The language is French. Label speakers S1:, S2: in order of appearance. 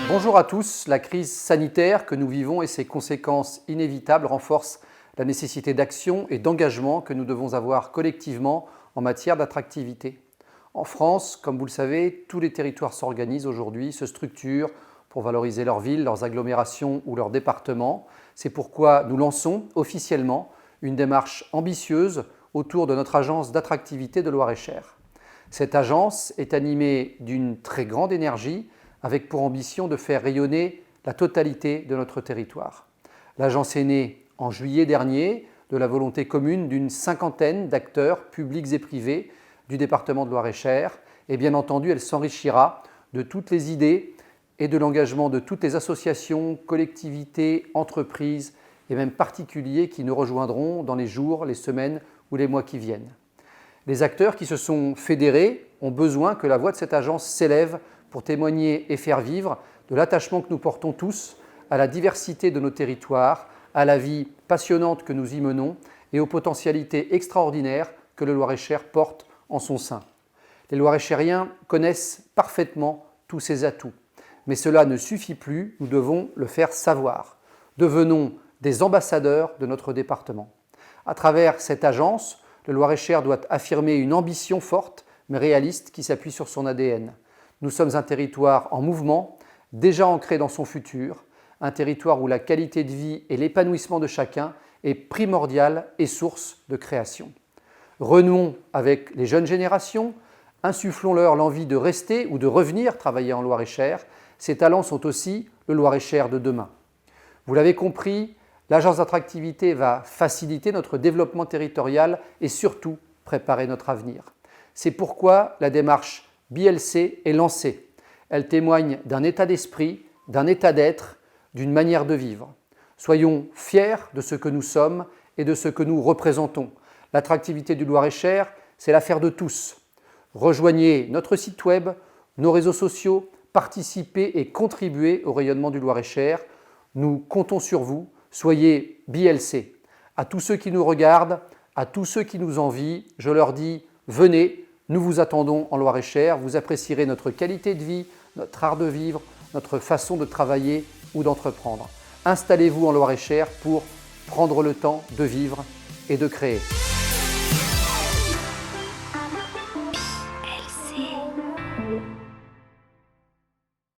S1: Bonjour à tous. La crise sanitaire que nous vivons et ses conséquences inévitables renforcent la nécessité d'action et d'engagement que nous devons avoir collectivement en matière d'attractivité. En France, comme vous le savez, tous les territoires s'organisent aujourd'hui, se structurent pour valoriser leurs villes, leurs agglomérations ou leurs départements. C'est pourquoi nous lançons officiellement une démarche ambitieuse autour de notre agence d'attractivité de Loir-et-Cher. Cette agence est animée d'une très grande énergie avec pour ambition de faire rayonner la totalité de notre territoire. L'agence est née en juillet dernier de la volonté commune d'une cinquantaine d'acteurs publics et privés du département de Loir-et-Cher et bien entendu elle s'enrichira de toutes les idées et de l'engagement de toutes les associations, collectivités, entreprises et même particuliers qui nous rejoindront dans les jours, les semaines ou les mois qui viennent. Les acteurs qui se sont fédérés ont besoin que la voix de cette agence s'élève pour témoigner et faire vivre de l'attachement que nous portons tous à la diversité de nos territoires, à la vie passionnante que nous y menons et aux potentialités extraordinaires que le Loir-et-Cher porte en son sein. Les Loir-et-Chériens connaissent parfaitement tous ces atouts, mais cela ne suffit plus, nous devons le faire savoir. Devenons des ambassadeurs de notre département. À travers cette agence, le Loir-et-Cher doit affirmer une ambition forte mais réaliste qui s'appuie sur son ADN. Nous sommes un territoire en mouvement, déjà ancré dans son futur, un territoire où la qualité de vie et l'épanouissement de chacun est primordial et source de création. Renouons avec les jeunes générations, insufflons-leur l'envie de rester ou de revenir travailler en Loir-et-Cher. Ces talents sont aussi le Loir-et-Cher de demain. Vous l'avez compris, l'agence d'attractivité va faciliter notre développement territorial et surtout préparer notre avenir. C'est pourquoi la démarche BLC est lancée. Elle témoigne d'un état d'esprit, d'un état d'être, d'une manière de vivre. Soyons fiers de ce que nous sommes et de ce que nous représentons. L'attractivité du Loir-et-Cher, c'est l'affaire de tous. Rejoignez notre site web, nos réseaux sociaux, participez et contribuez au rayonnement du Loir-et-Cher. Nous comptons sur vous. Soyez BLC. À tous ceux qui nous regardent, à tous ceux qui nous envient, je leur dis venez, nous vous attendons en Loir-et-Cher. Vous apprécierez notre qualité de vie, notre art de vivre, notre façon de travailler ou d'entreprendre. Installez-vous en Loir-et-Cher pour prendre le temps de vivre et de créer.